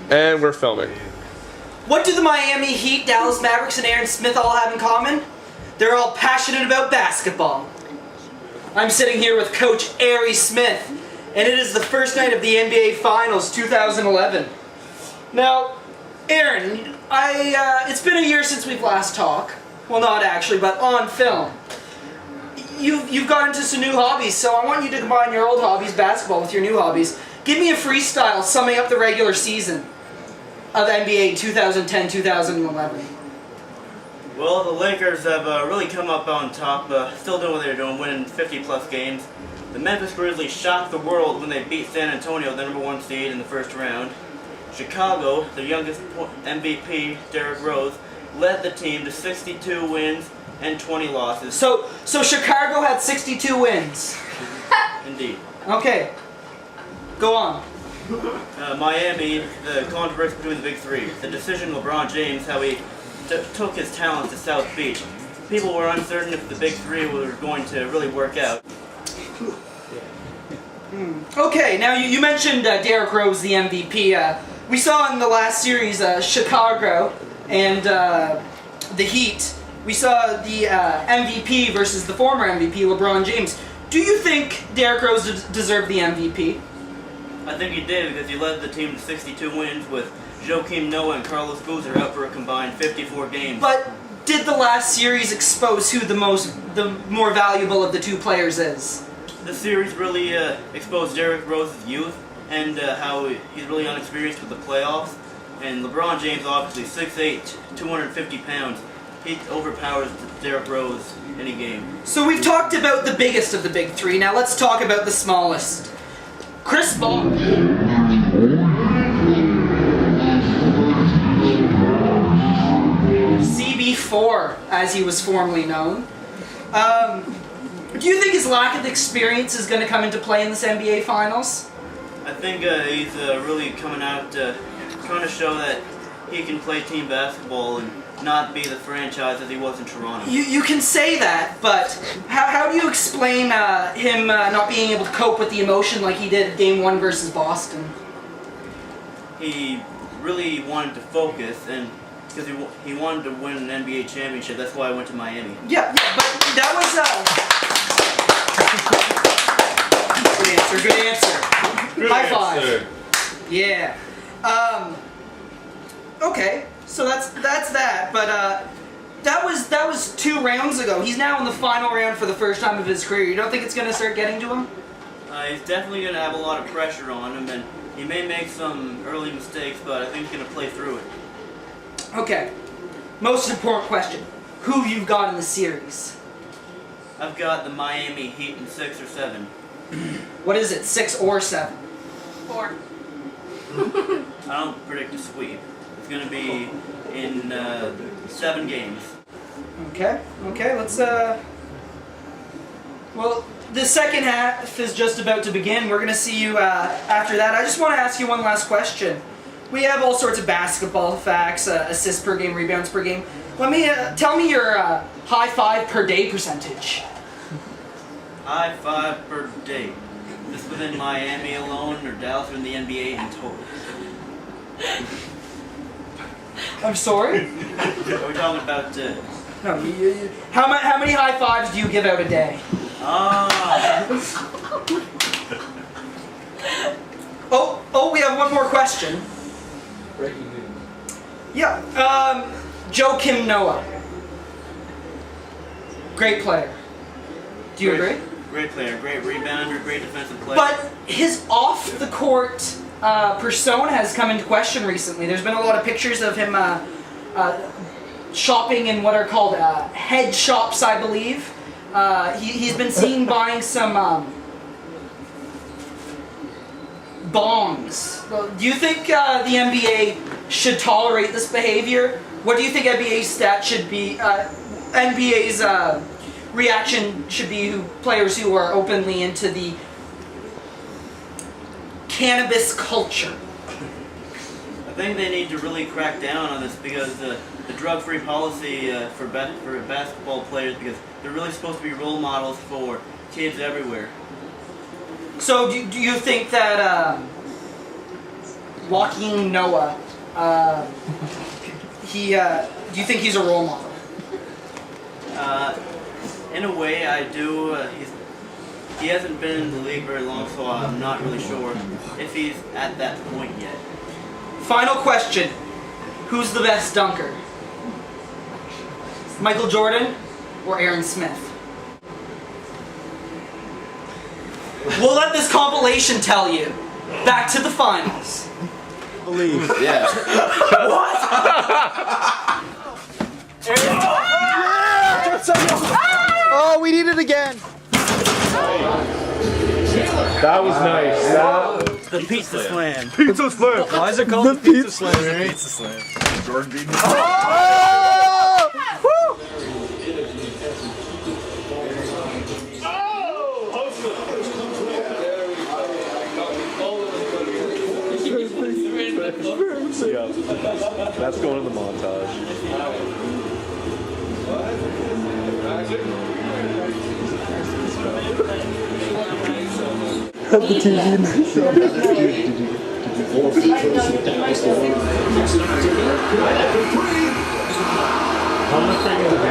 And we're filming. What do the Miami Heat, Dallas Mavericks, and Aaron Smith all have in common? They're all passionate about basketball. I'm sitting here with Coach Airee Smith, and it is the first night of the NBA Finals 2011. Now, Aaron, it's been a year since we've last talked. Well, not actually, but on film. You've got into some new hobbies, so I want you to combine your old hobbies, basketball, with your new hobbies. Give me a freestyle summing up the regular season of NBA 2010-2011. Well, the Lakers have really come up on top, still doing what they're doing, winning 50-plus games. The Memphis Grizzlies shocked the world when they beat San Antonio, the #1 seed, in the first round. Chicago, their youngest MVP, Derrick Rose, led the team to 62 wins and 20 losses. So Chicago had 62 wins. Indeed. Okay, go on. Miami, the controversy between the big three. The decision of LeBron James, how he took his talent to South Beach. People were uncertain if the big three were going to really work out. Okay, now you mentioned Derrick Rose, the MVP. We saw in the last series Chicago and the Heat. We saw the MVP versus the former MVP, LeBron James. Do you think Derrick Rose deserved the MVP? I think he did because he led the team to 62 wins with Joakim Noah and Carlos Boozer out for a combined 54 games. But did the last series expose who the more valuable of the two players is? The series really exposed Derrick Rose's youth and how he's really unexperienced with the playoffs. And LeBron James, obviously 6'8", 250 pounds, he overpowers Derrick Rose any game. So we've talked about the biggest of the big three. Now let's talk about the smallest. Chris Bosh. CB4, as he was formerly known. Do you think his lack of experience is going to come into play in this NBA Finals? I think he's really coming out trying to show that he can play team basketball and not be the franchise as he was in Toronto. You can say that, but how do you explain him not being able to cope with the emotion like he did Game 1 versus Boston? He really wanted to focus, and because he wanted to win an NBA championship, that's why I went to Miami. Yeah, but that was good answer. Good High answer. five. Yeah. Okay. So that's that, but that was 2 rounds ago. He's now in the final round for the first time of his career. You don't think it's going to start getting to him? He's definitely going to have a lot of pressure on him, and he may make some early mistakes, but I think he's going to play through it. Okay. Most important question: who you've got in the series? I've got the Miami Heat in 6 or 7. What is it? 6 or 7? 4. I don't predict a sweep. It's going to be in 7 games. Okay, let's, well, the second half is just about to begin. We're going to see you after that. I just want to ask you one last question. We have all sorts of basketball facts, assists per game, rebounds per game. Tell me your high five per day percentage. High five per day. Just within Miami alone, or Dallas, or in the NBA in total. I'm sorry? Are we talking about... No, how many high fives do you give out a day? Oh, we have one more question. Breaking news. Yeah, Joakim Noah. Great player. Do you agree? Great player, great rebounder, great defensive player. But his off-the-court persona has come into question recently. There's been a lot of pictures of him shopping in what are called head shops, I believe. He's been seen buying some bongs. Do you think the NBA should tolerate this behavior? What do you think NBA's stat should be? NBA's reaction should be players who are openly into the cannabis culture. I think they need to really crack down on this because the drug-free policy for basketball players, because they're really supposed to be role models for kids everywhere. So do you think that Joaquin Noah. Do you think he's a role model? In a way, I do. He hasn't been in the league very long, so I'm not really sure if he's at that point yet. Final question. Who's the best dunker? Michael Jordan or Aaron Smith? We'll let this compilation tell you. Back to the finals. Believe. Yeah. What? Oh, we need it again. That was nice. The pizza slam. Pizza slam. Why is it called the Pizza Slam? Pizza slam. Jordan beat me. Yeah. That's going in the montage. The TV How much are you going to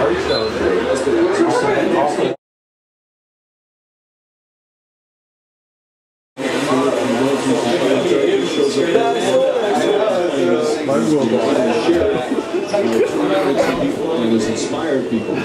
It was inspired people.